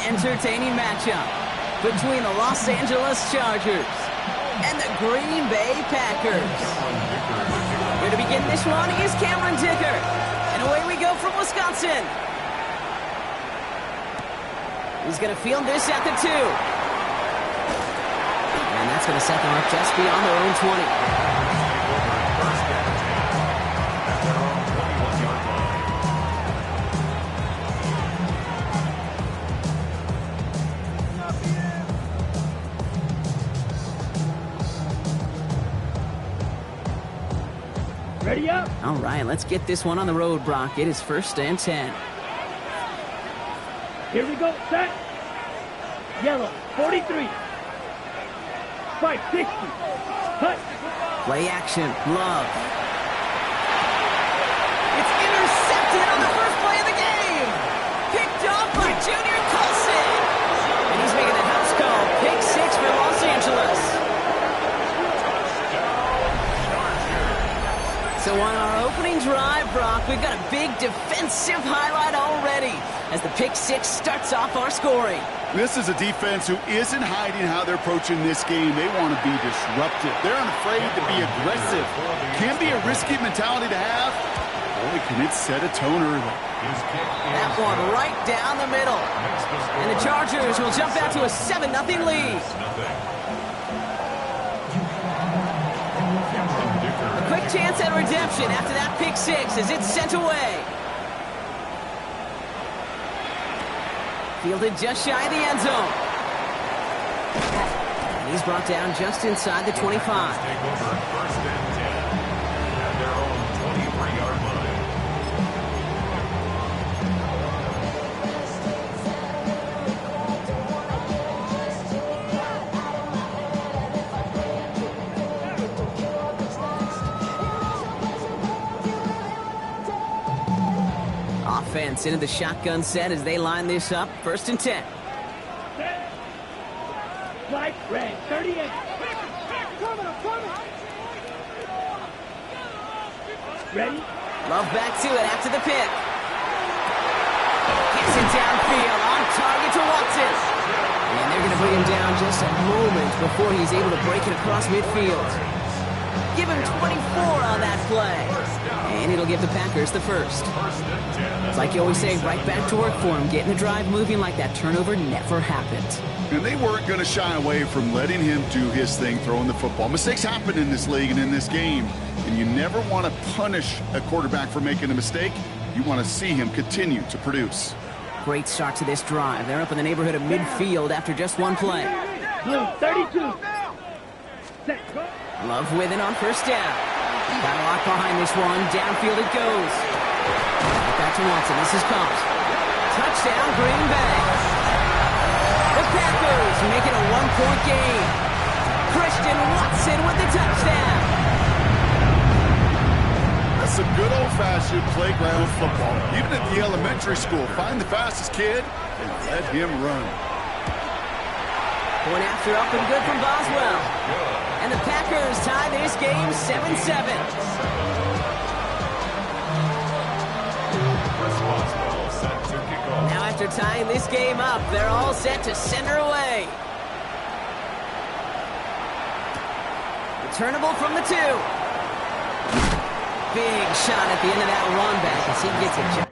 entertaining matchup between the Los Angeles Chargers and the Green Bay Packers. Here to begin this one is Cameron Dicker. And away we go from Wisconsin. He's going to field this at the 2. And that's going to set them up just beyond their own 20. Ready up? All right, let's get this one on the road, Brock. It is 1st and 10. Here we go. Set. Yellow. 43. 560. Cut. Play action. Love. It's intercepted on the first play of the game. Picked off by Junior Colson. And he's making the house call. Pick 6 for Los Angeles. So on our opening drive, Brock, we've got a big defensive highlight already as the pick 6 starts off our scoring. This is a defense who isn't hiding how they're approaching this game. They want to be disruptive. They're unafraid to be aggressive. Can be a risky mentality to have. Boy, can it set a tone early. That one right down the middle. And the Chargers will jump out to a 7-0 lead. Quick chance at redemption after that pick 6 as it's sent away. Fielded just shy of the end zone. And he's brought down just inside the 25. Take over 1st and 10 at their own 23-yard line. Offense into the shotgun set as they line this up. 1st and 10. Set. Flight red. 38. Ready? Love back to it after the pick. Gets it downfield on target to Watson. And they're going to bring him down just a moment before he's able to break it across midfield. Give him 24 on that play. And it'll give the Packers the 1st. It's like you always say, right back to work for him. Getting the drive moving like that turnover never happened. And they weren't going to shy away from letting him do his thing, throwing the football. Mistakes happen in this league and in this game. And you never want to punish a quarterback for making a mistake. You want to see him continue to produce. Great start to this drive. They're up in the neighborhood of midfield after just one play. Blue. 32. Set. Go. Love with it on 1st down. Got a lot behind this one. Downfield it goes. Back to Watson. This is caught. Touchdown, Green Bay. The Packers make it a 1-point game. Christian Watson with the touchdown. That's some good old-fashioned playground football. Even at the elementary school, find the fastest kid and let him run. Point after up and good from Boswell. And the Packers tie this game 7-7. Now after tying this game up, they're all set to send her away. Returnable from the 2. Big shot at the end of that run back as he gets it.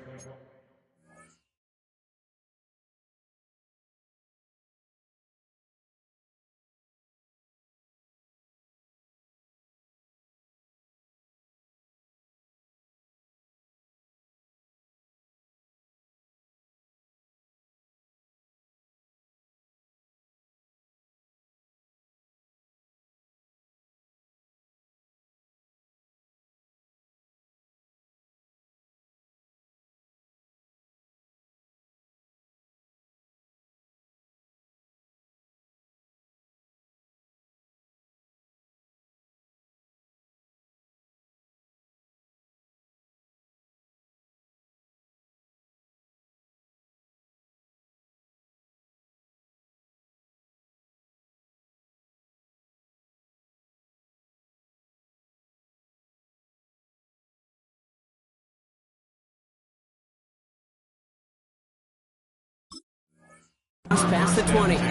Past the 20. At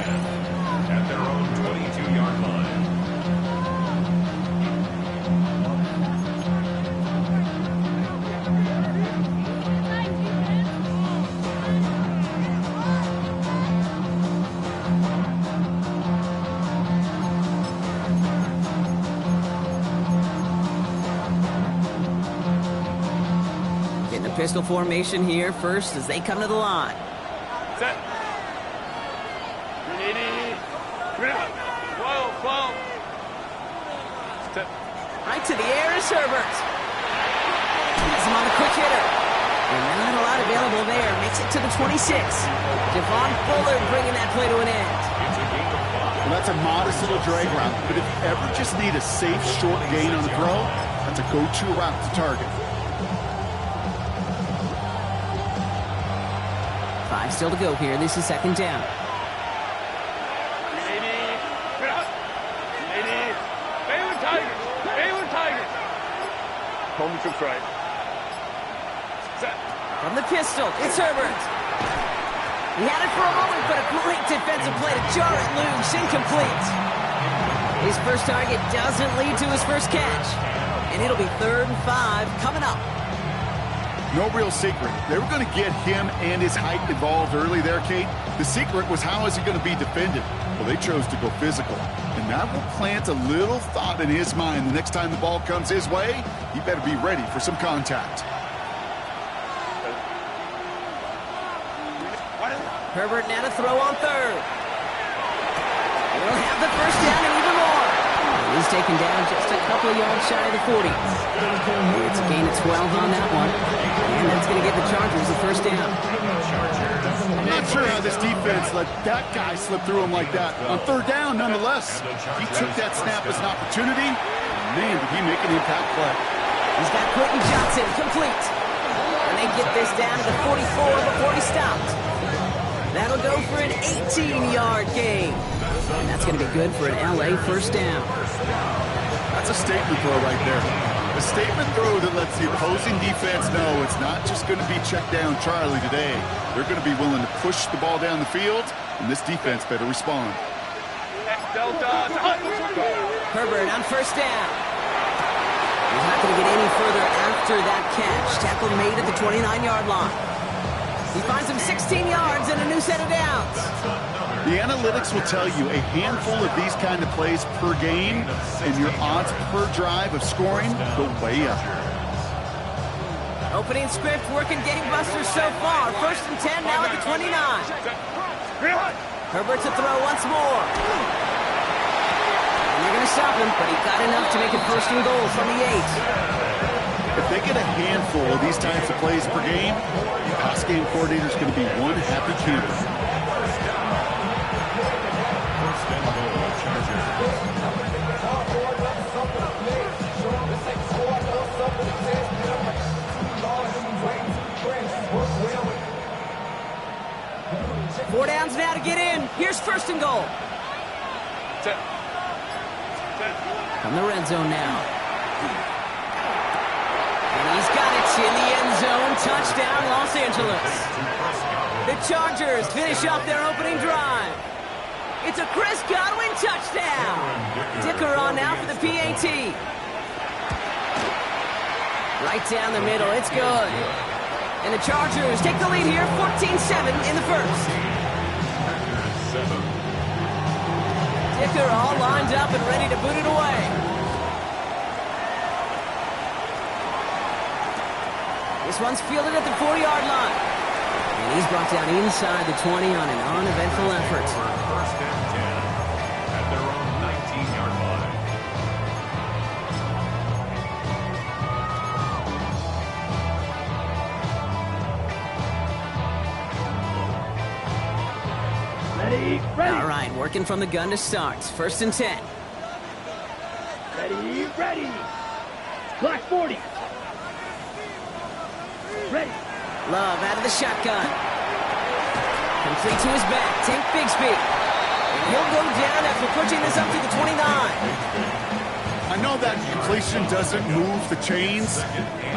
their own 22-yard line. Getting a pistol formation here first as they come to the line. Set. 12. Set. Right to the air is Herbert. He's him on the quick hitter. And not a lot available there. Makes it to the 26. Javon Fuller bringing that play to an end. Well, that's a modest little drag route, but if you ever just need a safe, short gain on the throw, that's a go-to route to target. 5 still to go here. This is second down. Home to right. Set. From the pistol, it's Herbert. He had it for a moment, but a great defensive play to jar it loose. Incomplete. His first target doesn't lead to his first catch. And it'll be 3rd and 5 coming up. No real secret. They were going to get him and his height involved early there, Kate. The secret was how is he going to be defended? Well, they chose to go physical. And that will plant a little thought in his mind the next time the ball comes his way. He better be ready for some contact. Herbert now to throw on 3rd. He'll have the first down and even more. He's taken down just a couple of yards shy of the 40. It's a gain of 12 on that one. And that's going to give the Chargers a first down. I'm not sure how this defense let that guy slip through him like that. On 3rd down, nonetheless, he took that snap as an opportunity. Man, did he make an impact play. He's got Quentin Johnson complete. And they get this down to the 44 before he stopped. That'll go for an 18-yard gain. And that's going to be good for an LA first down. That's a statement throw right there. A statement throw that lets the opposing defense know it's not just going to be check down Charlie today. They're going to be willing to push the ball down the field, and this defense better respond. Herbert on first down. He's not going to get any further after that catch. Tackle made at the 29-yard line. He finds him 16 yards and a new set of downs. The analytics will tell you a handful of these kind of plays per game, and your odds per drive of scoring go way up. Opening script working gangbusters so far. 1st and 10 now at the 29. Herbert to throw once more. And they're going to stop him, but he got enough to make it 1st and goal from the 8. If they get a handful of these types of plays per game, the pass game coordinator is going to be one happy camper. 4 downs now to get in. Here's 1st and goal. From the red zone now. And he's got it in the end zone. Touchdown, Los Angeles. The Chargers finish off their opening drive. It's a Chris Godwin touchdown. Dicker on now for the PAT. Right down the middle. It's good. And the Chargers take the lead here, 14-7 in the first. Dicker all lined up and ready to boot it away. This one's fielded at the 40-yard line. And he's brought down inside the 20 on an uneventful effort. 1st and 10 at their own 19-yard line. Ready. All right, working from the gun to start. 1st and 10. Ready. Black 40. Ready. Love out of the shotgun. Complete to his back. Tank Bigsby. And he'll go down after pushing this up to the 29. I know that completion doesn't move the chains.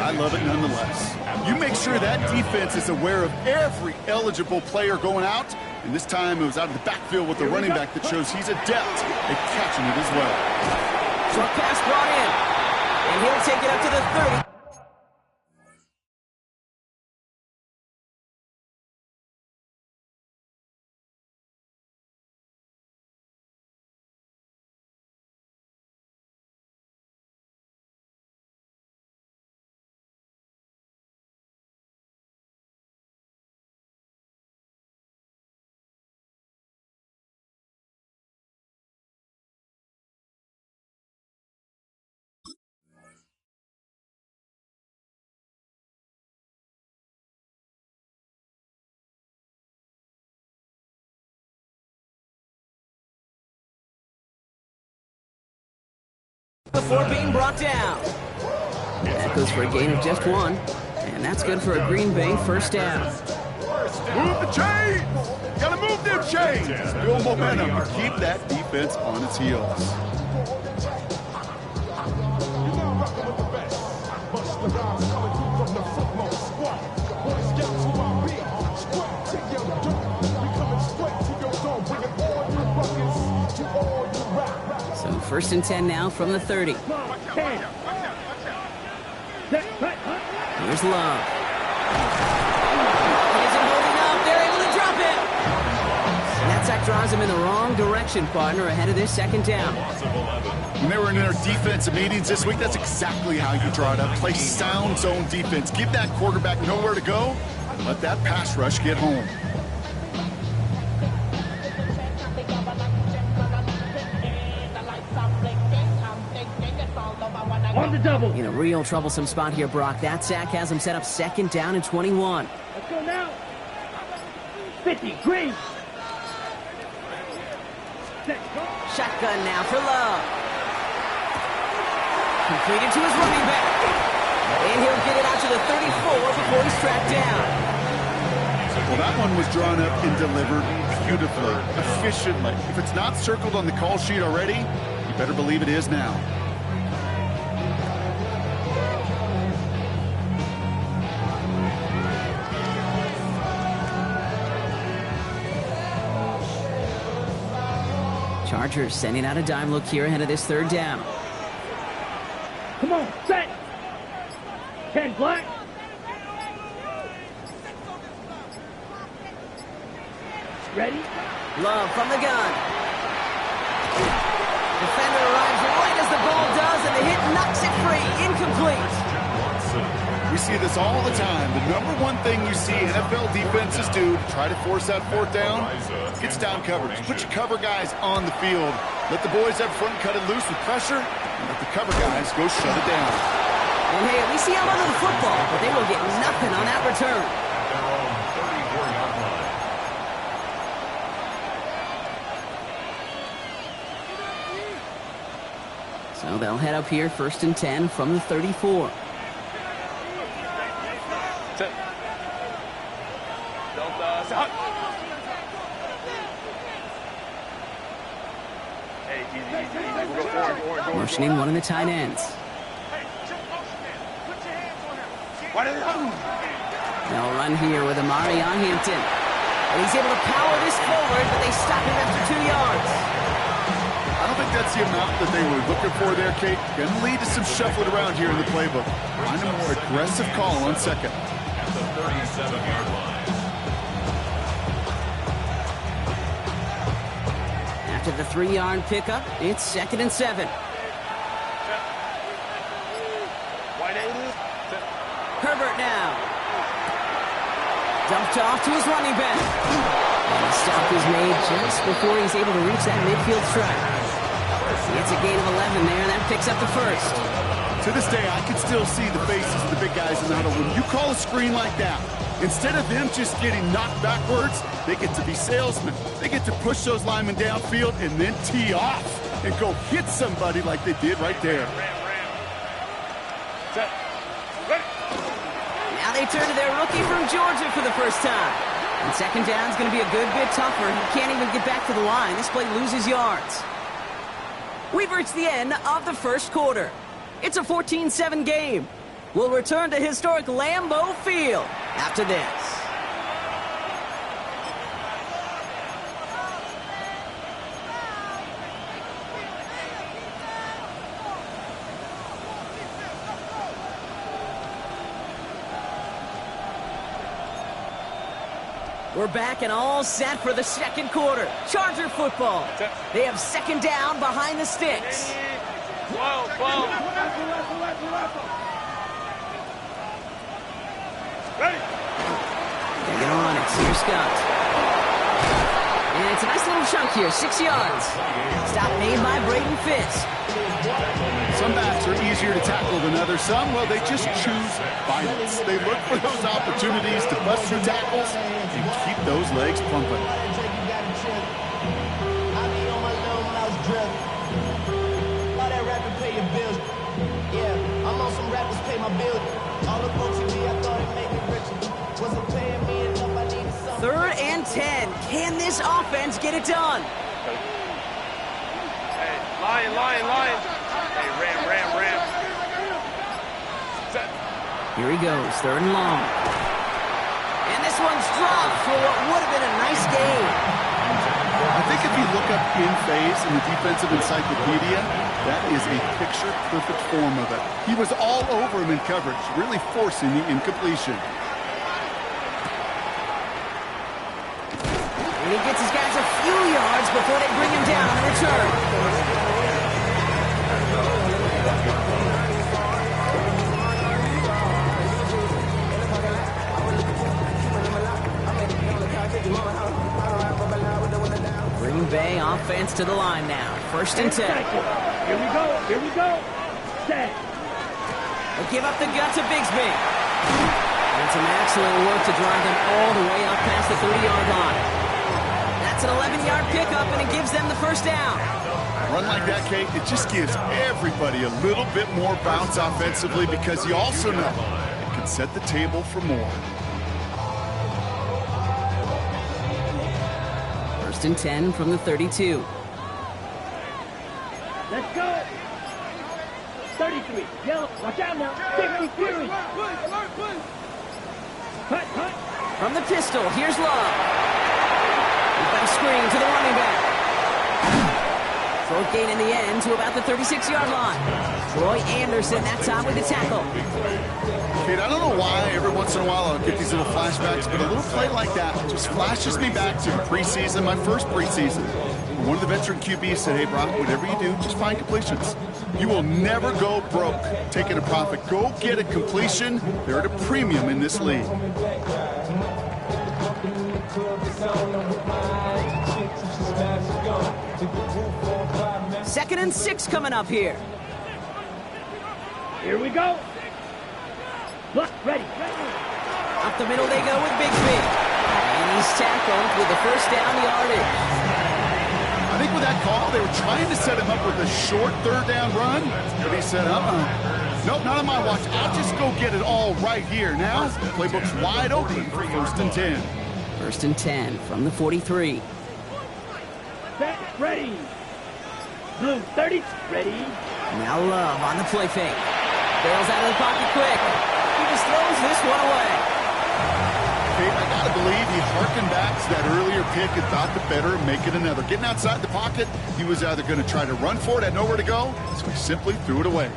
I love it nonetheless. You make sure that defense is aware of every eligible player going out, And this time it was out of the backfield with the running back that shows he's adept at catching it as well. Short pass brought in. And he'll take it up to the 30. Before being brought down. That goes for a gain of just 1. And that's good for a Green Bay first down. Move the chains! Gotta move them chains! Build momentum and keep that defense on its heels. So first and 10 now from the 30. Here's Love. He isn't holding up. They're able to drop it. And that sack draws him in the wrong direction, partner, ahead of this second down. When they were in their defensive meetings this week, that's exactly how you draw it up. Play sound zone defense. Give that quarterback nowhere to go. Let that pass rush get home. On the double. In a real troublesome spot here, Brock. That sack has him set up second down and 21. Let's go now. 50, Green. Shotgun now for Love. Completed to his running back. And he'll get it out to the 34 before he's tracked down. Well, that one was drawn up and delivered beautifully, efficiently. If it's not circled on the call sheet already, you better believe it is now. Chargers sending out a dime look here ahead of this third down. Come on, set. 10 black. Ready? Love from the gun. Defender arrives right as the ball does, and the hit knocks it free. Incomplete. We see this all the time. The number one thing you see NFL defenses do to try to force that fourth down, gets down coverage. Put your cover guys on the field. Let the boys up front cut it loose with pressure, and let the cover guys go shut it down. And hey, at least he held onto the football, but they will get nothing on that return. Their own 34-yard line. So they'll head up here first and 10 from the 34. Motioning one of the tight ends. They'll run here with Amari on Hampton. And he's able to power this forward, but they stop him after 2 yards. I don't think that's the amount that they were looking for there, Kate. Going to lead to some shuffling around here in the playbook. Find a more aggressive call on second. At the 37-yard line. After the 3-yard pickup, it's second and 7. Herbert now. Dumped off to his running back. And the stop is made just before he's able to reach that midfield strike. It's a gain of 11 there, and that picks up the first. To this day, I can still see the faces of the big guys in the huddle. When you call a screen like that, instead of them just getting knocked backwards, they get to be salesmen. They get to push those linemen downfield and then tee off and go hit somebody like they did right there. Now they turn to their rookie from Georgia for the first time. And second down is going to be a good bit tougher. He can't even get back to the line. This play loses yards. We've reached the end of the first quarter. It's a 14-7 game. We'll return to historic Lambeau Field after this. We're back and all set for the second quarter. Charger football. They have second down behind the sticks. Ready. They're going to run it. Here's Scott. And it's a nice little chunk here, 6 yards. Stop made by Braden Fitz. Some backs are easier to tackle than others. Some, well, they just choose violence. They look for those opportunities to bust through tackles and keep those legs pumping. Third and 10. Can this offense get it done? Hey, lion. Hey, ram. Set. Here he goes, third and long. And this one's dropped for what would have been a nice gain. I think if you look up in phase in the defensive encyclopedia, that is a picture-perfect form of it. He was all over him in coverage, really forcing the incompletion. And he gets his guys a few yards before they bring him down on the return. Green Bay offense to the line now. First and 10. Here we go. Set. They give up the gut to Bigsby. And some excellent work to drive them all the way up past the 30-yard line. That's an 11-yard pickup, and it gives them the first down. A run like that, Kate, it just gives everybody a little bit more bounce offensively because you also know it can set the table for more. First and 10 from the 32. Let's go. 33. Yellow. Watch out now. 50 Fury. Hut. From the pistol, here's Love. He's got a screen to the running back. Short gain in the end to about the 36-yard line. Troy Anderson that time with the tackle. Kate, I don't know why every once in a while I'll get these little flashbacks, but a little play like that just flashes me back to preseason, my first preseason. One of the veteran QBs said, hey, Brock, whatever you do, just find completions. You will never go broke taking a profit. Go get a completion. They're at a premium in this league. Second and 6 coming up here. Here we go. Look, ready. Up the middle they go with Bigsby. And he's tackled with the first down yardage. I think with that call, they were trying to set him up with a short third down run, but he said, nope, not on my watch. I'll just go get it all right here. Now, the playbook's wide open for first and 10. First and 10 from the 43. Set, ready. Blue, 30, ready. Now Love on the play fake. Bails out of the pocket quick. He just throws this one away. Okay, I gotta believe he harkened back to that earlier pick and thought the better of making another. Getting outside the pocket, he was either going to try to run for it, had nowhere to go, so he simply threw it away.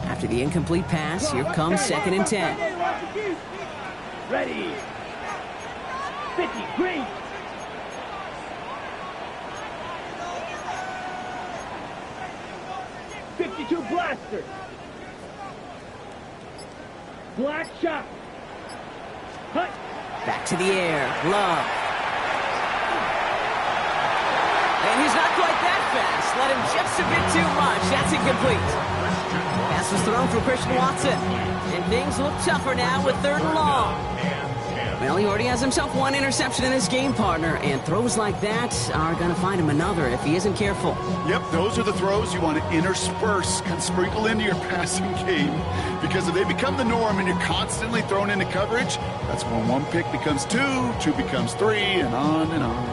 After the incomplete pass, here comes second and 10. Ready. 50, green. Blaster. Black shot. Hut. Back to the air. Love. And he's not quite that fast. Let him just a bit too much. That's incomplete. Pass was thrown for Christian Watson. And things look tougher now with third and long. Well, he already has himself one interception in his game, partner, and throws like that are going to find him another if he isn't careful. Yep, those are the throws you want to intersperse, kind of sprinkle into your passing game, because if they become the norm and you're constantly thrown into coverage, that's when one pick becomes two, two becomes three, and on and on.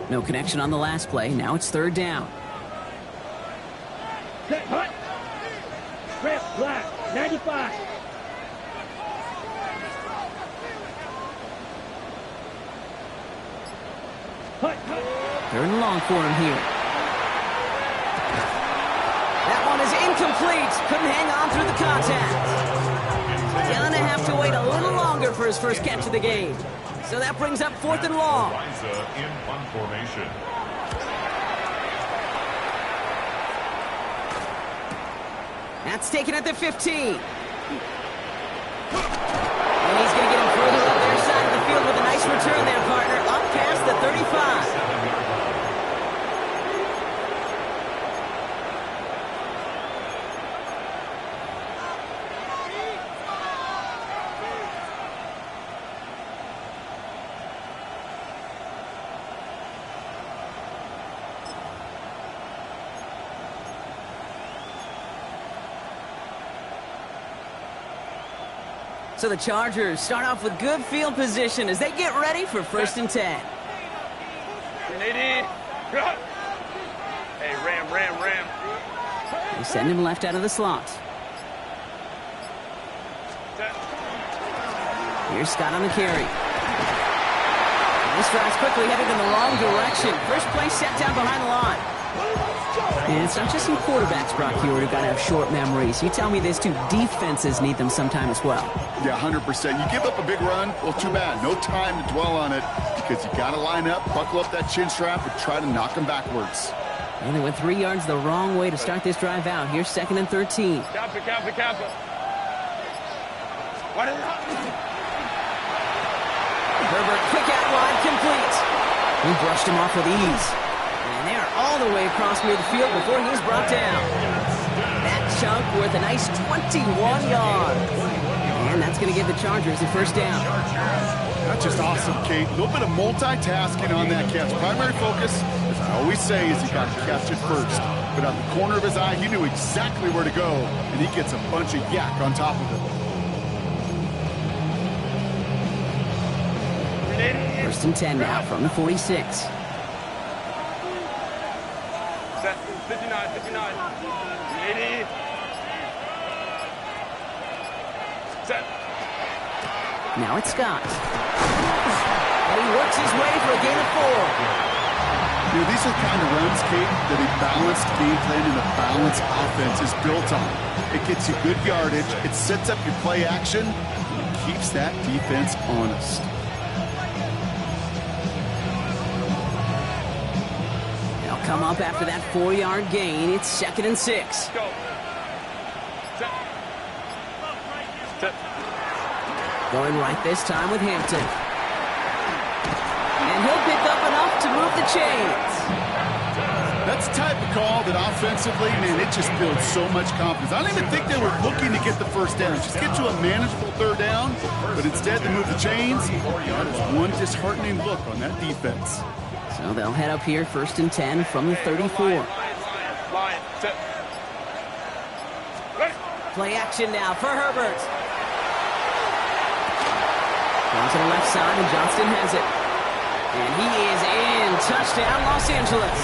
No connection on the last play. Now it's third down. Set, hut. Rip, black, 95. Third and long for him here. That one is incomplete. Couldn't hang on through the contact. Gonna have to wait a little longer for his first catch of the game. So that brings up 4th and long. In punt formation. That's taken at the 15. And he's going to get him further up their side of the field with a nice return there, partner. Up past the 35. So the Chargers start off with good field position as they get ready for 1st and 10. Hey, ram. They send him left out of the slot. Here's Scott on the carry. This drive's quickly headed in the wrong direction. First play set down behind the line. And it's not just some quarterbacks, Brock Hewitt, who've got to have short memories. You tell me this too, defenses need them sometime as well. Yeah, 100%. You give up a big run, well, too bad. No time to dwell on it because you got to line up, buckle up that chin strap, and try to knock them backwards. And they went 3 yards the wrong way to start this drive out. Here's 2nd and 13. Kappa. What is that? Herbert, quick out wide, complete. He brushed him off with ease. And they're all the way across midfield before he's brought down. That chunk worth a nice 21 yards. And that's going to give the Chargers the first down. That's just awesome, Kate. A little bit of multitasking on that catch. Primary focus, as I always say, is you got to catch it first. But out the corner of his eye, he knew exactly where to go, and he gets a bunch of yak on top of it. 1st and 10 now from the 46. 59. 80. Set. Now it's Scott. And he works his way for a gain of 4. You know, these are the kind of runs, Kate, that a balanced game plan and a balanced offense is built on. It gets you good yardage, it sets up your play action, and it keeps that defense honest. They'll come up after that 4-yard gain. It's 2nd and 6. Go. Set. Set. Going right this time with Hampton. And he'll pick up enough to move the chains. That's the type of call that offensively, man, it just builds so much confidence. I don't even think they were looking to get the first down. Just get to a manageable 3rd down, but instead they move the chains. That is one disheartening look on that defense. So they'll head up here 1st and 10 from the 34. Line. Set. Ready. Play action now for Herbert. Going to the left side, and Johnston has it. And he is in. Touchdown, Los Angeles.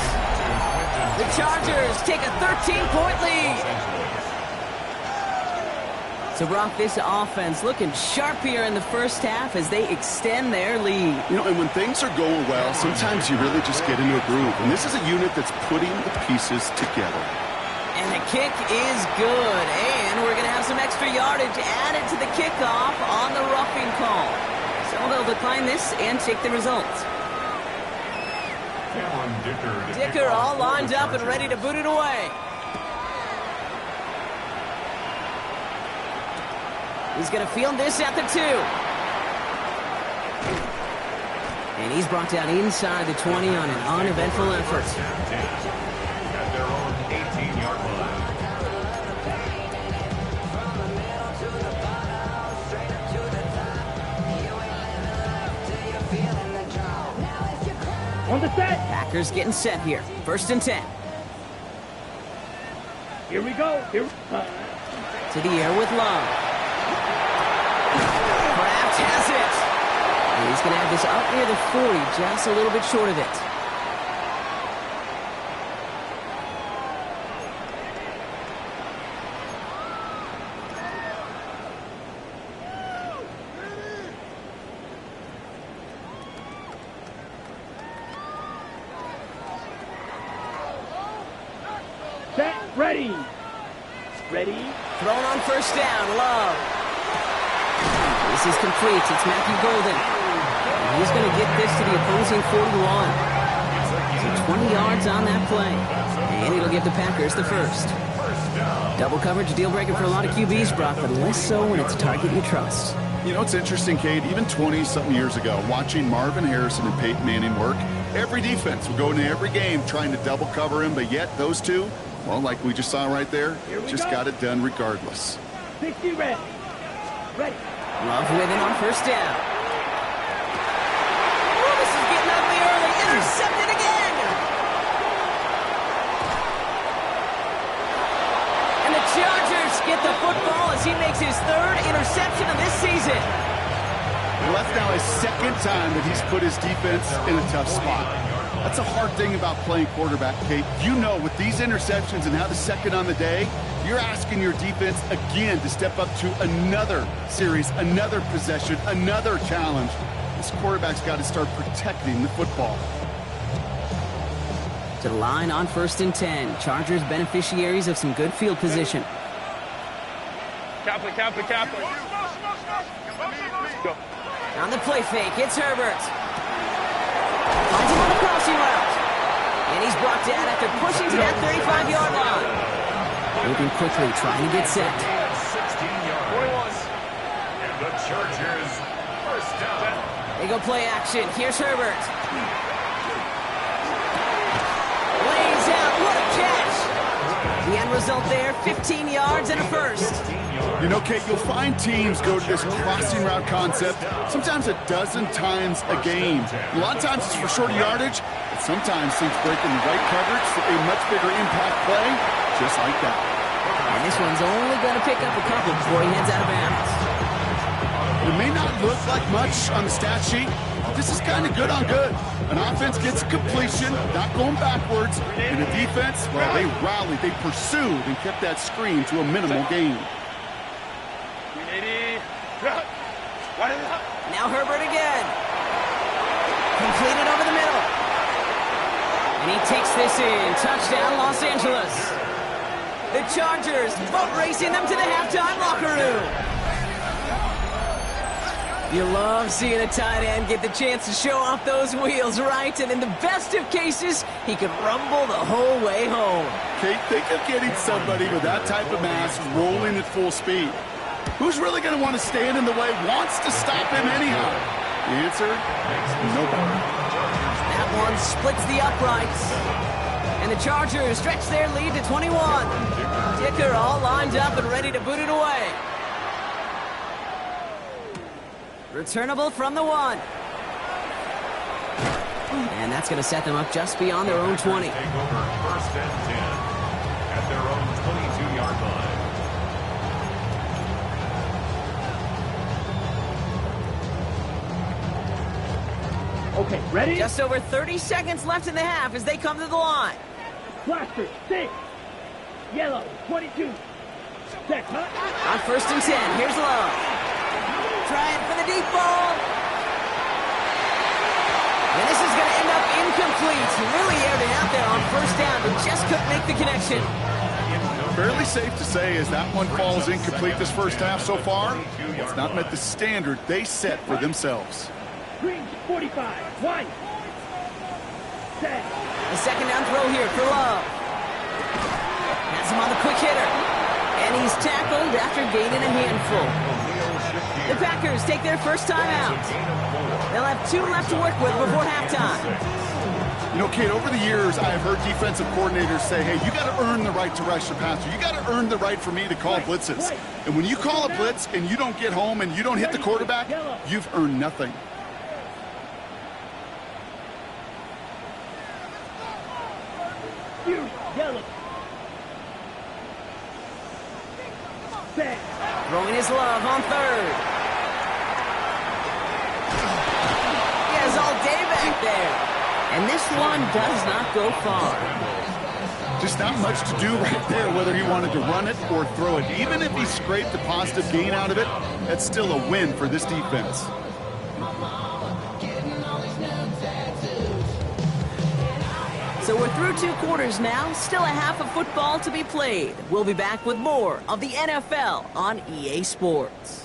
The Chargers take a 13-point lead. So, Brock, this offense looking sharp here in the first half as they extend their lead. You know, and when things are going well, sometimes you really just get into a groove. And this is a unit that's putting the pieces together. And the kick is good. And we're going to have some extra yardage added to the kickoff on the roughing call. So they'll decline this and take the results. Dicker all lined up and ready to boot it away. He's going to field this at the 2. And he's brought down inside the 20 on an uneventful effort. At their own 18-yard line. On the set. Packers getting set here. 1st and 10. Here we go. To the air with Love. Kraft has it. And he's going to have this up near the 40, just a little bit short of it. Set. Ready. Ready. Thrown on first down, Love. This is complete. It's Matthew Golden. And he's going to get this to the opposing 41. So 20 yards on that play. And it'll give the Packers the first. Double coverage, deal breaker for a lot of QBs, Brock, but less so when it's a target you trust. You know, it's interesting, Kate, even 20-something years ago, watching Marvin Harrison and Peyton Manning work, every defense would go into every game trying to double cover him, but yet those two, well, like we just saw right there, just got it done regardless. 60 ready. Ready. Love with it on first down. Oh, this is getting ugly early. Intercepted again. And the Chargers get the football as he makes his third interception of this season. Well, that's now his second time that he's put his defense in a tough spot. That's a hard thing about playing quarterback, Kate. You know, with these interceptions and how the second on the day, you're asking your defense again to step up to another series, another possession, another challenge. This quarterback's got to start protecting the football. To the line on 1st and 10. Chargers beneficiaries of some good field position. Kaplan. Go. On the play fake, it's Herbert. Finds him on the crossing route. And he's brought down after pushing to that 35-yard line. Moving quickly, trying to get set. 16 yards. And the Chargers first down. They go play action. Here's Herbert. Lays out. What a catch. The end result there, 15 yards and a first. You know, Kate, you'll find teams go to this crossing route concept sometimes a dozen times a game. A lot of times it's for shorter yardage, but sometimes teams break in the right coverage for a much bigger impact play, just like that. And this one's only going to pick up a couple before he heads out of bounds. It may not look like much on the stat sheet, but this is kind of good on good. An offense gets a completion, not going backwards, and the defense, well, they rallied, they pursued, and kept that screen to a minimal gain. 380. Now Herbert again. Completed over the middle. And he takes this in. Touchdown, Los Angeles. The Chargers boat racing them to the halftime locker room. You love seeing a tight end get the chance to show off those wheels, right? And in the best of cases, he could rumble the whole way home. Kate, think of getting somebody with that type of mass rolling at full speed. Who's really going to want to stand in the way, wants to stop him anyhow? The answer? Nobody. That one splits the uprights. And the Chargers stretch their lead to 21. Dicker all lined up and ready to boot it away. Returnable from the 1. And that's going to set them up just beyond their own 20. Take over 1st and 10 at their own 22-yard line. Okay, ready? Just over 30 seconds left in the half as they come to the line. Blaster, 6. Yellow, 22. Set, cut. On 1st and 10, here's Love. Trying for the deep ball. And this is going to end up incomplete. Really aired it out there on 1st down, but just couldn't make the connection. Fairly safe to say as that one falls incomplete this first half so far, it's not met the standard they set for themselves. Green, 45. Wide. Set. A 2nd down throw here for Love. Has him on the quick hitter. And he's tackled after gaining a handful. The Packers take their first time out. They'll have 2 left to work with before halftime. You know, Kate, over the years, I've heard defensive coordinators say, hey, you got to earn the right to rush the passer. You got to earn the right for me to call blitzes. And when you call a blitz and you don't get home and you don't hit the quarterback, you've earned nothing. Yellow. Set. Throwing his Love on 3rd. He has all day back there. And this one does not go far. Just not much to do right there, whether he wanted to run it or throw it. Even if he scraped a positive gain out of it, that's still a win for this defense. So we're through 2 quarters now, still a half of football to be played. We'll be back with more of the NFL on EA Sports.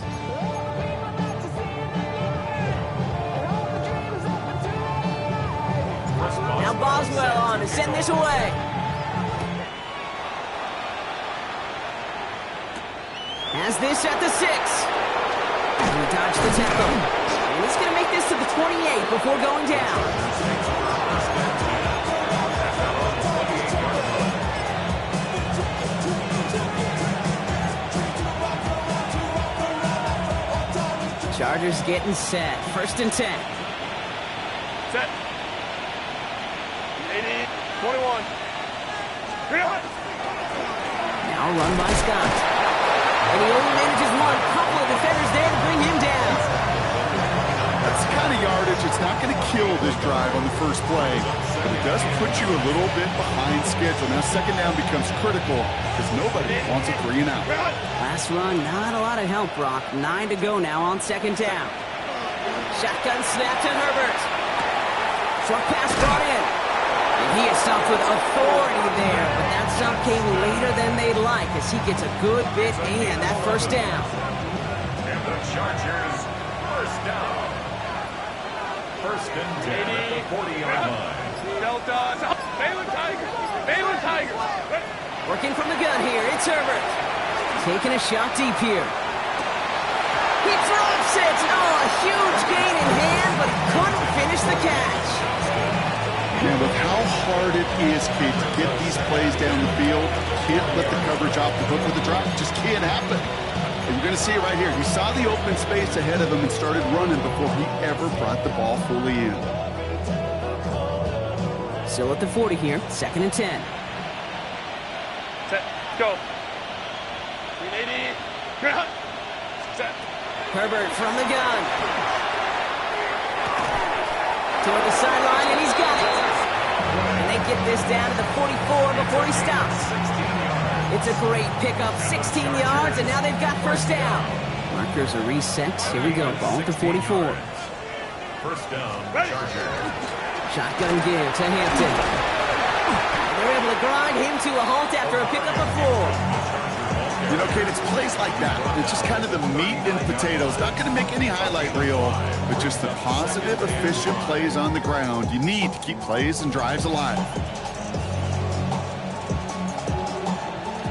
Now Boswell on to send this away. Has this at the 6. He dodged the tackle. And he's going to make this to the 28 before going down. Chargers getting set. 1st and 10. Set. 80, 21. Now run by Scott. And he only manages one. Couple of defenders there to bring him down. That's the kind of yardage. It's not going to kill this drive on the first play, but it does put you a little bit behind schedule. Now 2nd down becomes critical because nobody wants a 3 and out. Last run, not a lot of help, Brock. 9 to go now on 2nd down. Shotgun snap to Herbert. Short pass brought in. And he is stopped with authority there, but that stop came later than they'd like as he gets a good bit and that 1st down. And the Chargers, 1st down. 1st and 10 at the 40-yard line. Delta. Baylor Tigers. Baylor Tigers. Working from the gun here, it's Herbert. Taking a shot deep here. He drops it! Oh, a huge gain in hand, but he couldn't finish the catch. And with how hard it is, Kate, to get these plays down the field, can't let the coverage off the hook with the drop. It just can't happen. And you're going to see it right here. He saw the open space ahead of him and started running before he ever brought the ball fully in. Still at the 40 here, 2nd and 10. Set. Go. 380. Set. Herbert from the gun. Toward the sideline, and he's got it. And they get this down to the 44 before he stops. It's a great pickup, 16 yards, and now they've got 1st down. Markers are reset. Here we go, ball at the 44. 1st down, Chargers. Shotgun give to Hampton. They're able to grind him to a halt after a pickup of 4. You know, Kate, it's plays like that. It's just kind of the meat and potatoes. Not going to make any highlight reel, but just the positive, efficient plays on the ground. You need to keep plays and drives alive.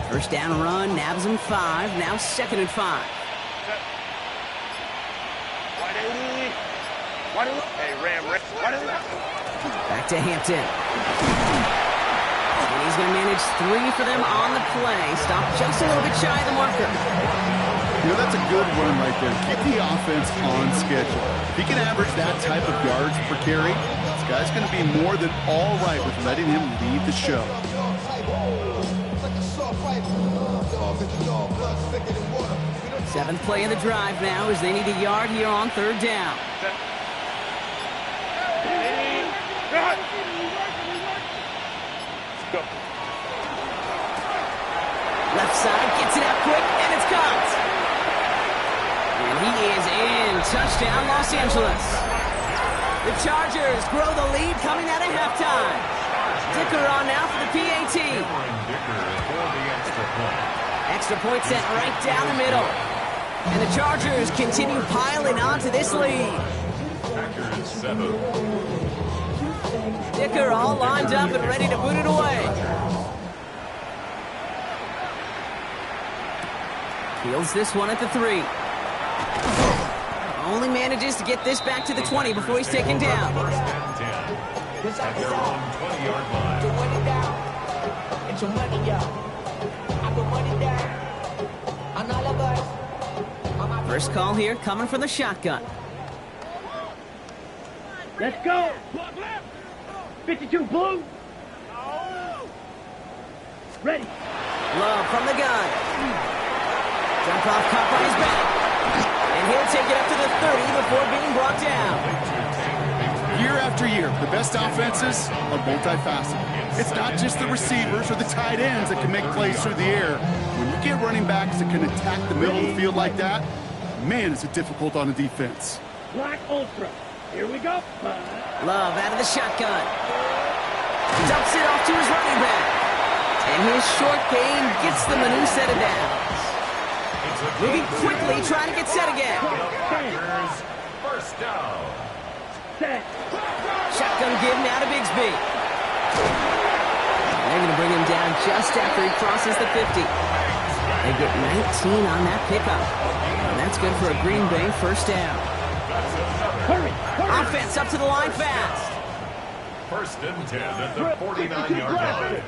1st down run, nabs him 5. Now 2nd and 5. Wide 80. Wide 80. Hey, Ram. Wide 80. Back to Hampton. And he's going to manage 3 for them on the play. Stop just a little bit shy of the marker. You know, that's a good run right there. Keep the offense on schedule. If he can average that type of yards per carry, this guy's going to be more than all right with letting him lead the show. 7th play of the drive now as they need a yard here on 3rd down. Go. Left side, gets it out quick, and it's caught. And he is in. Touchdown, Los Angeles. The Chargers grow the lead coming out of halftime. Dicker on now for the PAT. Dicker for the extra point. Extra point set right down the middle. And the Chargers continue piling onto this lead. Packers 7. Dicker all lined up and ready to boot it away. Fields this one at the 3. Only manages to get this back to the 20 before he's taken down. 1st and 10. At their own 20-yard line. It's your money, y'all. I put money down on all of us. First call here coming from the shotgun. Let's go. 52 blue. Ready. Love from the gun. Jump off caught by his back. And he'll take it up to the 30 before being brought down. Year after year, the best offenses are multifaceted. It's not just the receivers or the tight ends that can make plays through the air. When you get running backs that can attack the middle of the field like that, man, is it difficult on a defense. Black Ultra. Here we go. Love out of the shotgun. Dumps it off to his running back. And his short gain gets them a new set of downs. Moving quickly, trying to get set again. Packers, first down. Shotgun give now to Bigsby. They're going to bring him down just after he crosses the 50. They get 19 on that pickup. And that's good for a Green Bay first down. Hurry! Offense up to the line fast. First and 10 at the 49-yard line.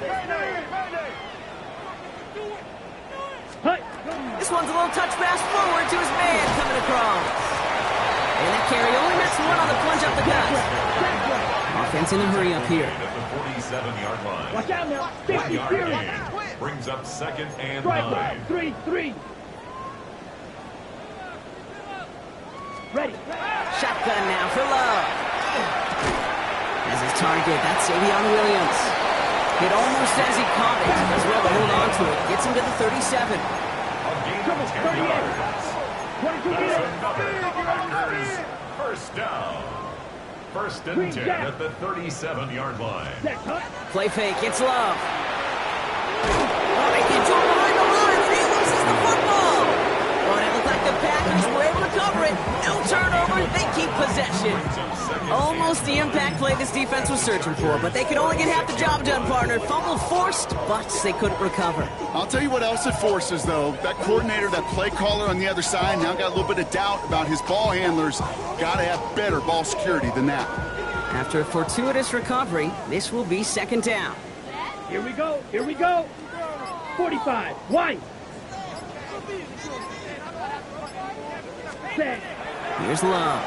This one's a little touch pass forward to his man coming across. And that carry only makes one on the plunge up the gut. Offense in a hurry up here. At the 47-yard line. Watch out now. 1-yard gain. Brings up second and 9. 3-3. Ready. Shotgun now for Love. As his target, that's Savion Williams. Hit almost as he caught it. Does well to hold on to it. Gets him to the 37. A gain of 10 yards. That's another Packers first down. First and 10 at the 37-yard line. Play fake. It's Love. Oh, they get to him behind the line, and he loses the football. Oh, and it looked like the Packers were able to cover it. No turnover. They keep possession. Almost the impact play this defense was searching for, but they could only get half the job done, partner. Fumble forced, but they couldn't recover. I'll tell you what else it forces, though. That coordinator, that play caller on the other side, now got a little bit of doubt about his ball handlers. Got to have better ball security than that. After a fortuitous recovery, this will be second down. Here we go. Here we go. 45. White. Set. Here's Love.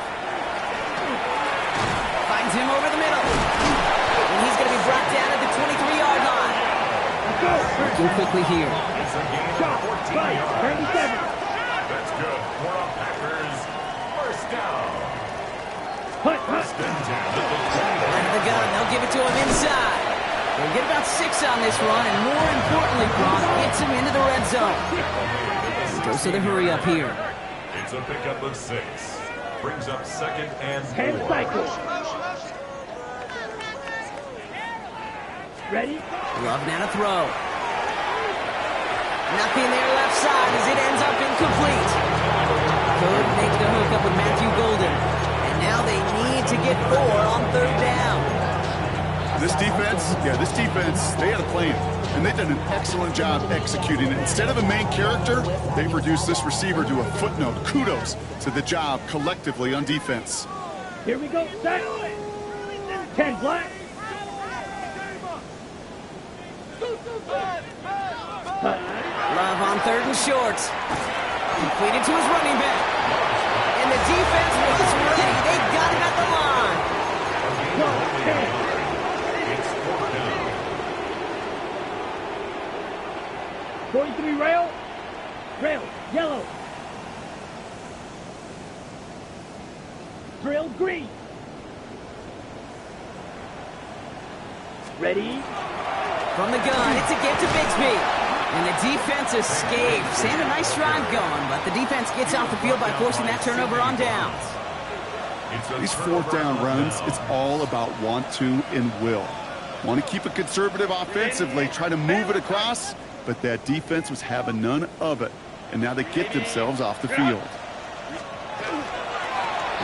Finds him over the middle. And he's going to be brought down at the 23-yard line. Working quickly here. It's a gain Shot. of 14 Right. yards. 37. That's good for a Packers first down. Hut. First and 10 at the Out of the gun, they'll give it to him inside. They'll get about 6 on this run, and more importantly, Brock gets him into the red zone. Goes to the hurry up here. It's a pickup of 6. Brings up second and 10 4. cycles. Ready? Love now to throw. Nothing there left side as it ends up incomplete. Could make the hook up with Matthew Golden. And now they need to get 4 on third down. This defense, they had a plan, and they've done an excellent job executing it. Instead of a main character, they've reduced this receiver to a footnote. Kudos to the job collectively on defense. Here we go. Set. 10 black. Love on third and short. Completed to his running back. And the defense was ready. They got him at the line. It's fourth down. 43 rail. Rail. Yellow. Drill green. Ready? From the gun, it's a give to Bigsby. And the defense escapes. And a nice drive going, but the defense gets off the field by forcing that turnover on downs. These fourth down runs, it's all about want to and will. Want to keep it conservative offensively, try to move it across, but that defense was having none of it. And now they get themselves off the field.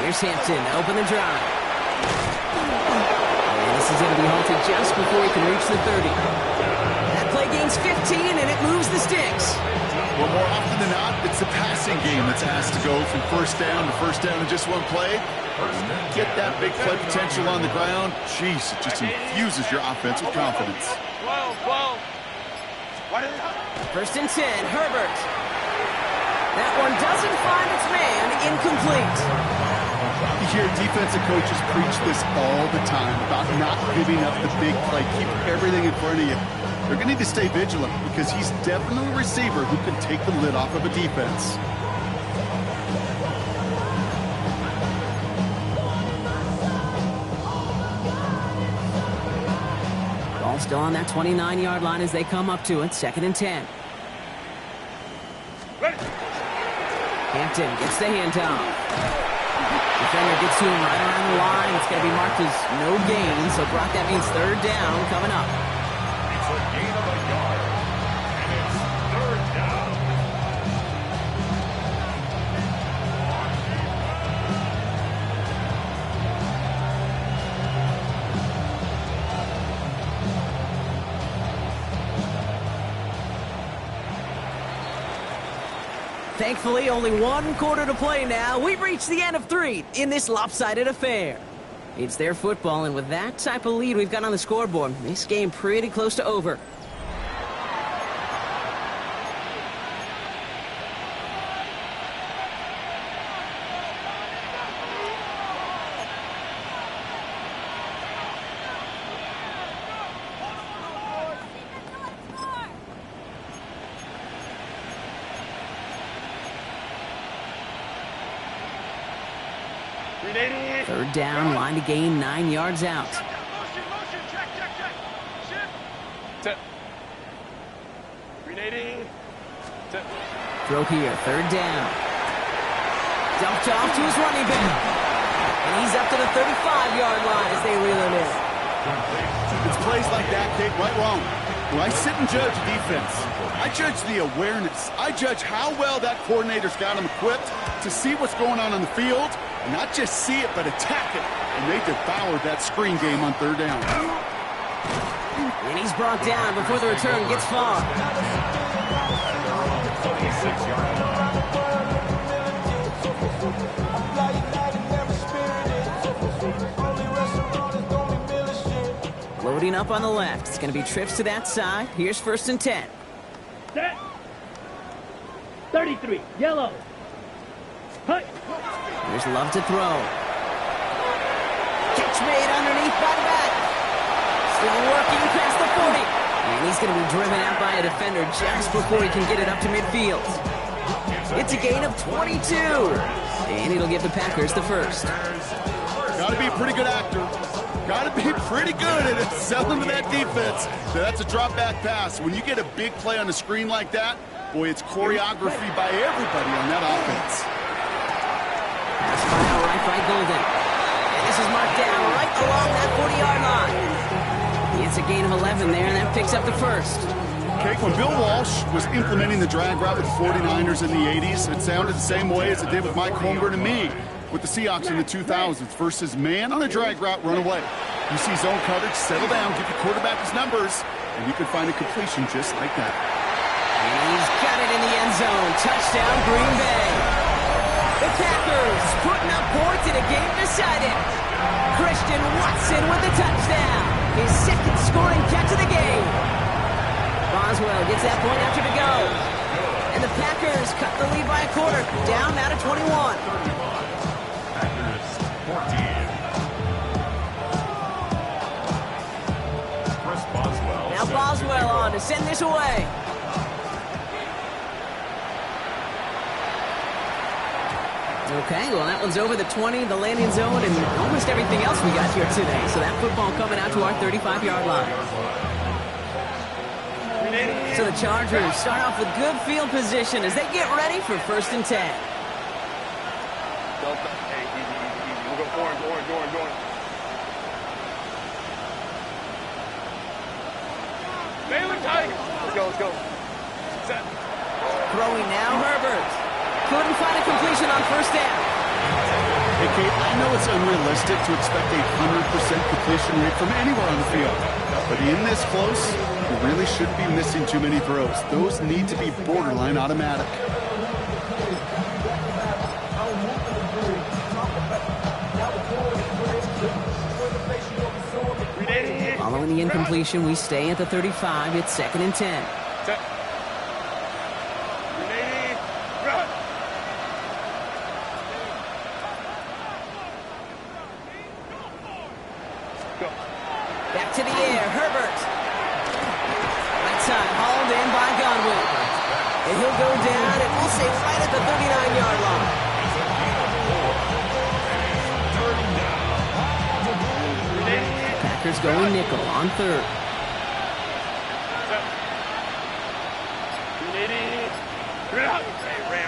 Here's Hampton, open the drive. And this is going to be halted just before he can reach the 30. That play gains 15, and it moves the sticks. Well, more often than not, it's the passing game that's asked to go from first down in just one play. Get that big play potential on the ground. Jeez, it just infuses your offense with confidence. 12. First and 10, Herbert. That one doesn't find its man, incomplete. You hear defensive coaches preach this all the time about not giving up the big play. Keep everything in front of you. They're going to need to stay vigilant because he's definitely a receiver who can take the lid off of a defense. Ball still on that 29-yard line as they come up to it, second and 10. Hampton gets the handoff. Defender gets to him right around the line. It's going to be marked as no gain, so Brock, that means third down coming up. It's a gain of a yard, and it's third down. Thankfully, only one quarter to play now. We've reached the end of 3 in this lopsided affair. It's their football, and with that type of lead we've got on the scoreboard, this game pretty close to over. Third down, line to gain, 9 yards out. Throw here, third down. Dumped off to his running back. And he's up to the 35-yard line as they reel him in. It's plays like that, Kate, right wrong. When I sit and judge defense, I judge the awareness. I judge how well that coordinator's got him equipped to see what's going on the field, and not just see it, but attack it. And they devoured that screen game on third down. And he's brought down before the return gets far. 26-yard line. Loading up on the left. It's going to be trips to that side. Here's first and 10. Set. 33, yellow. Hut. Here's Love to throw. Catch made underneath by the back. Still working past the 40. And he's going to be driven out by a defender just before he can get it up to midfield. It's a gain of 22. And it'll give the Packers the first. Got to be a pretty good actor. Got to be pretty good at it, selling to that defense. So that's a drop back pass. When you get a big play on the screen like that, boy, it's choreography by everybody on that offense. Pass fire right by Golden. And this is marked down right along that 40-yard line. It's a gain of 11 there, and that picks up the first. Okay, when Bill Walsh was implementing the drag route with the 49ers in the 80s, it sounded the same way as it did with Mike Holmgren and me with the Seahawks in the 2000s versus man on a drag route, run away. You see zone coverage, settle down, give your quarterback his numbers, and you can find a completion just like that. And he's got it in the end zone. Touchdown, Green Bay. The Packers putting up points in a game decided. Christian Watson with the touchdown. His second scoring catch of the game. Boswell gets that point after to go. And the Packers cut the lead by a quarter, down now to 21. Packers 14. Chris Boswell. Now Boswell on to send this away. Okay, well, that one's over the 20, the landing zone, and almost everything else we got here today. So that football coming out to our 35-yard line. So the Chargers start off with good field position as they get ready for first and 10. Hey, easy. We'll go orange. Baylor Tiger. Let's go. Set. Throwing now, Herbert. Couldn't find a completion on first down. Hey, Kate, I know it's unrealistic to expect a 100% completion rate from anywhere on the field. But in this close, you really shouldn't be missing too many throws. Those need to be borderline automatic. Following the incompletion, we stay at the 35. It's second and 10. Set. Run. Go. Back to the air, Herbert. Right side, hauled in by Godwin. And he'll go down, and we'll say right at the 39-yard line. Packers going nickel on third.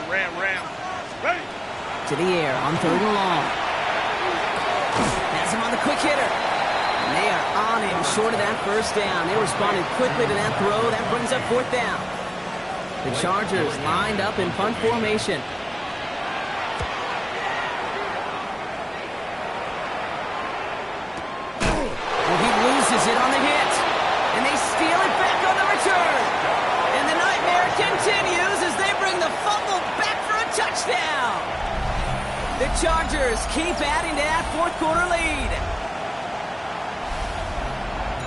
Ram. Ready. To the air on third and long. the quick hitter. And they are on him short of that first down. They responded quickly to that throw. That brings up 4th down. The Chargers lined up in punt formation. Well, he loses it on the hit. And they steal it back on the return. And the nightmare continues as they bring the fumble back for a touchdown. The Chargers keep adding to that 4th quarter lead.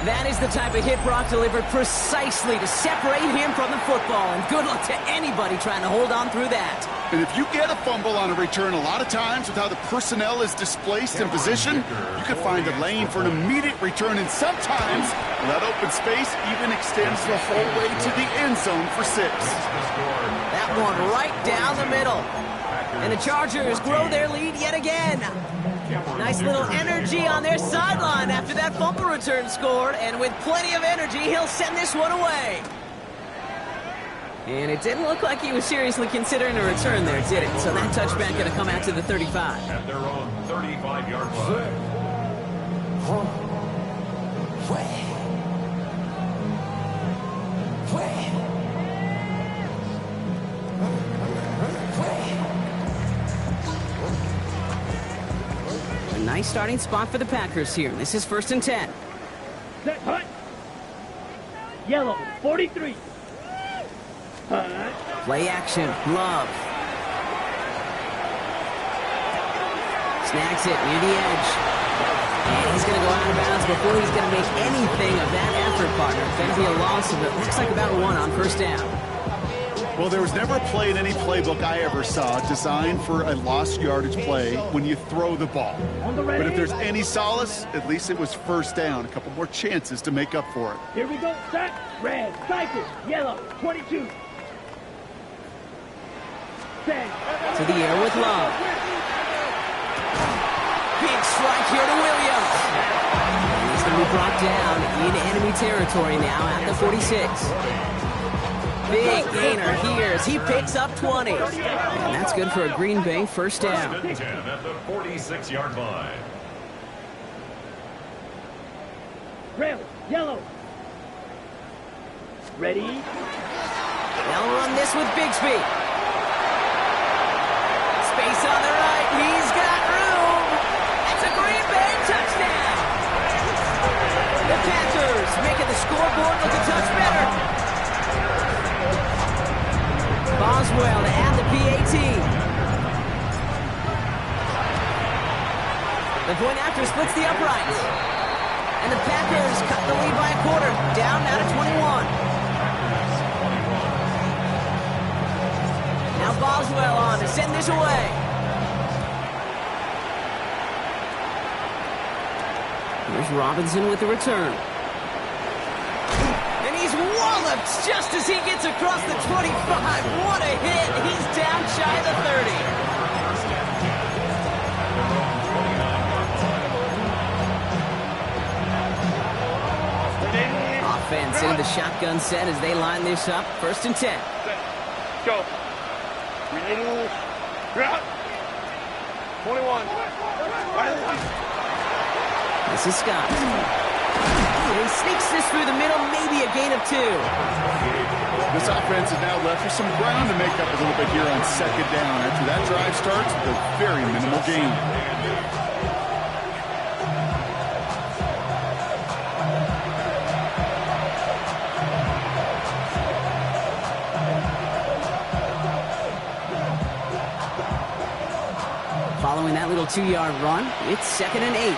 That is the type of hit Brock delivered precisely to separate him from the football. And good luck to anybody trying to hold on through that. And if you get a fumble on a return, a lot of times with how the personnel is displaced in position, you can find a lane for an immediate return. And sometimes that open space even extends the whole way to the end zone for 6. That one right down the middle. And the Chargers grow their lead yet again. Nice little energy on their sideline after that fumble return scored. And with plenty of energy, he'll send this one away. And it didn't look like he was seriously considering a return there, did it? So that touchback going to come out to the 35. At their own 35-yard line. A nice starting spot for the Packers here. This is 1st and 10. Set, hut. Yellow, 43. Hut. Play action. Love. Snags it near the edge. And he's going to go out of bounds before he's going to make anything of that effort, partner. Going to be a loss of it looks like about 1 on 1st down. Well, there was never a play in any playbook I ever saw designed for a lost yardage play when you throw the ball. But if there's any solace, at least it was 1st down. A couple more chances to make up for it. Here we go. Set. Red. Cycle. Yellow. 22. Set. To the air with Love. Big strike here to Williams. And he's going to be brought down in enemy territory now at the 46. Big gainer here as he picks up 20. And that's good for a Green Bay 1st down. 1st and 10 at the 46-yard line. Red. Yellow. Ready. They'll run this with Bigsby. Space on the right. He's got room. It's a Green Bay touchdown. The Panthers making the scoreboard look a touch better. Boswell to add the PAT. The point after splits the uprights. And the Packers cut the lead by a quarter. Down now to 21. Now Boswell on to send this away. Here's Robinson with the return. And he's walloped just as he gets across the 25. What a hit. He's down shy of the 30. Offense in the shotgun set as they line this up. 1st and 10. Go. 21. This is Scott. And he sneaks this through the middle, maybe a gain of 2. This offense is now left with some ground to make up a little bit here on 2nd down. After that drive starts with a very minimal gain. Following that little 2-yard run, it's 2nd and 8.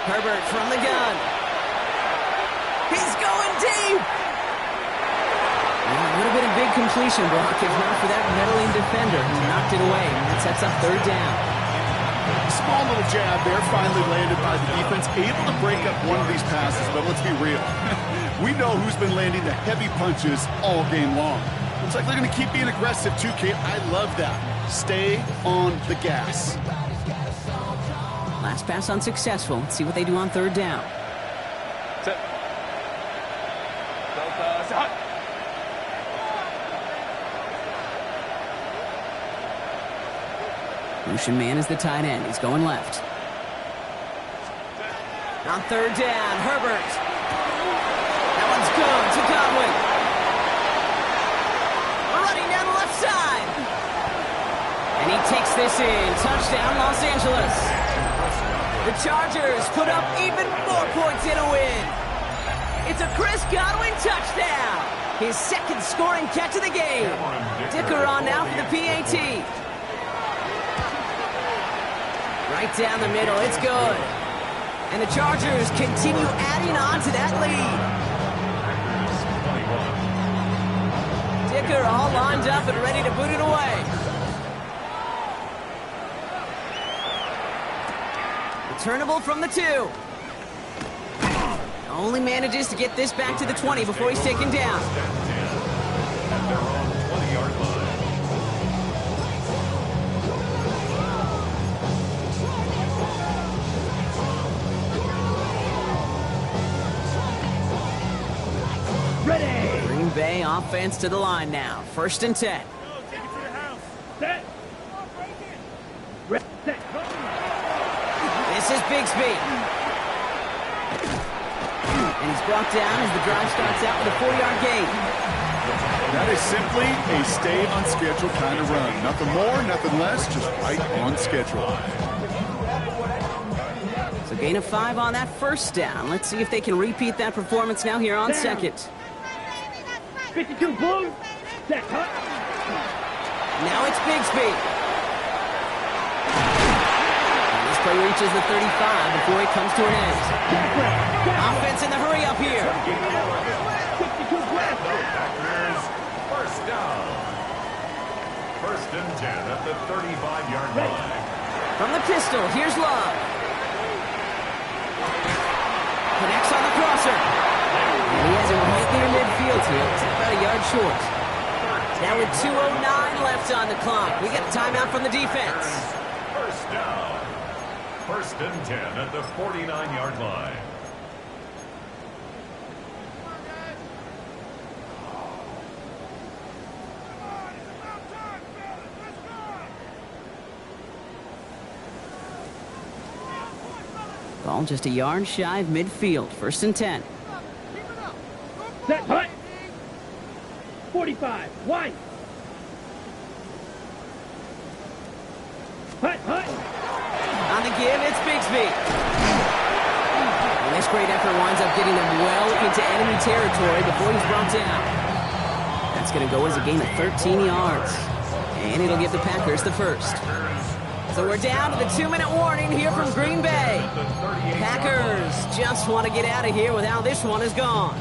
Herbert from the gun. He's going deep. Well, it would have been a big completion, Brock, if not for that meddling defender who knocked it away. And that sets up 3rd down. Small little jab there, finally landed by the defense. Able to break up one of these passes, but let's be real. We know who's been landing the heavy punches all game long. Looks like they're going to keep being aggressive too, Kate. I love that. Stay on the gas. Last pass unsuccessful. Let's see what they do on 3rd down. Set. Motion man is the tight end. He's going left. On third down, Herbert. That one's good to Godwin. Running down the left side. And he takes this in. Touchdown, Los Angeles. The Chargers put up even more points in a win. It's a Chris Godwin touchdown. His second scoring catch of the game. Dicker on now for the PAT. Right down the middle. It's good. And the Chargers continue adding on to that lead. Dicker all lined up and ready to boot it away. Returnable from the 2. Only manages to get this back to the 20 before he's taken down. At their own 20-yard line. Ready. Green Bay offense to the line now. 1st and 10. Set. Set. This is Bigsby. And he's brought down as the drive starts out with a 4-yard gain. That is simply a stay on schedule kind of run. Nothing more, nothing less, just right on schedule. So gain of 5 on that 1st down. Let's see if they can repeat that performance now here on 2nd. 52 blue. Set. Hut. Now it's Bigsby. And this play reaches the 35 before it comes to an end. Offense in the hurry up here. 62 black. Packers, 1st down. 1st and 10 at the 35-yard line. From the pistol, here's Love. Connects on the crosser. And he has it right near midfield here. It's about a yard short. Now with 2:09 left on the clock, we get a timeout from the defense. 1st down. 1st and 10 at the 49-yard line. Ball just a yard shy of midfield. 1st and 10. Set. Hut. 45. Wide. Hut. Hut. On the give, it's Bigsby. And this great effort winds up getting him well into enemy territory before he's brought down. That's going to go as a gain of 13 yards. And it'll give the Packers the 1st. So we're down to the 2-minute warning here from Green Bay. Packers just want to get out of here with how this one is gone.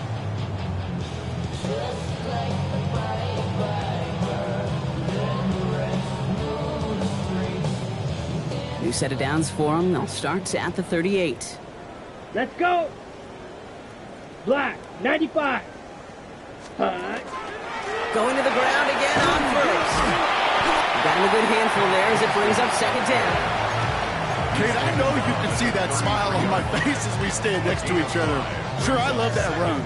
New set of downs for them. They'll start at the 38. Let's go. Black. 95. Hut. Going to the ground again on 1st. Got him a good handful there as it brings up 2nd down. Kate, I know you can see that smile on my face as we stand next to each other. Sure, I love that run.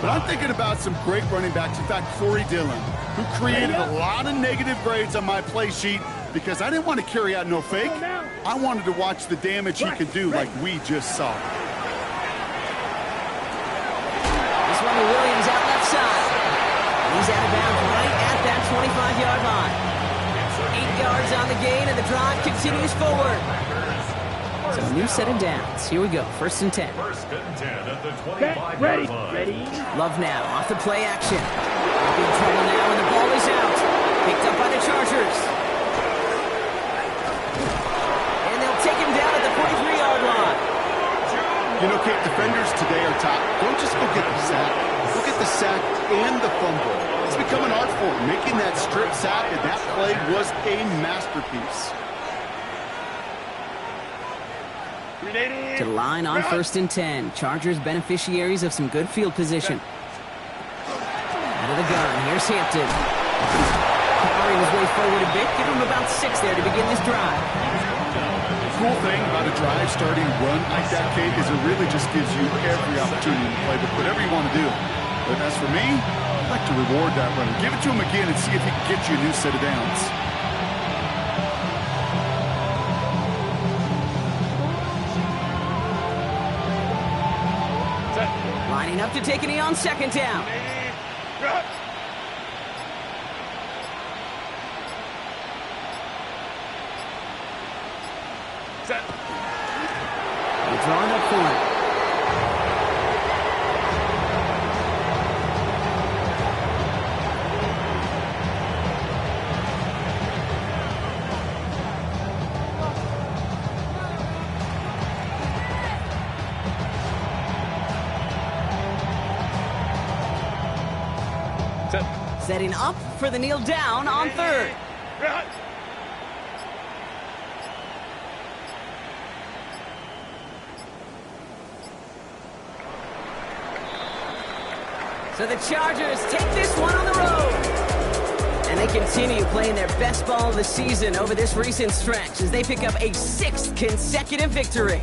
But I'm thinking about some great running backs. In fact, Corey Dillon, who created a lot of negative grades on my play sheet because I didn't want to carry out no fake. I wanted to watch the damage he could do like we just saw. This one to Williams out left side. He's out of bounds right at that 25-yard line. 8 yards on the gain, and the drive continues forward. So a new set of downs. Here we go. 1st and 10. 1st and 10 at the Set. 25-yard line. Ready. Love now off the play action. In trouble now, and the ball is out. Picked up by the Chargers. And they'll take him down at the 43-yard line. You know, Kate, defenders today are top. Don't just go get the sack. Go get the sack and the fumble. It's become an art form. Making that strip sack, and that play was a masterpiece. To the line on 1st and 10. Chargers beneficiaries of some good field position. Out of the gun. Here's Hampton. Powering his way forward a bit. Give him about 6 there to begin this drive. The cool thing about a drive starting run like that, Kate, is it really just gives you every opportunity to play with whatever you want to do. But as for me, I'd like to reward that runner. Give it to him again and see if he can get you a new set of downs. Lining up to take a knee on second down. Set. They're drawing up for it. Setting up for the kneel down on third. So the Chargers take this one on the road. And they continue playing their best ball of the season over this recent stretch as they pick up a 6th consecutive victory.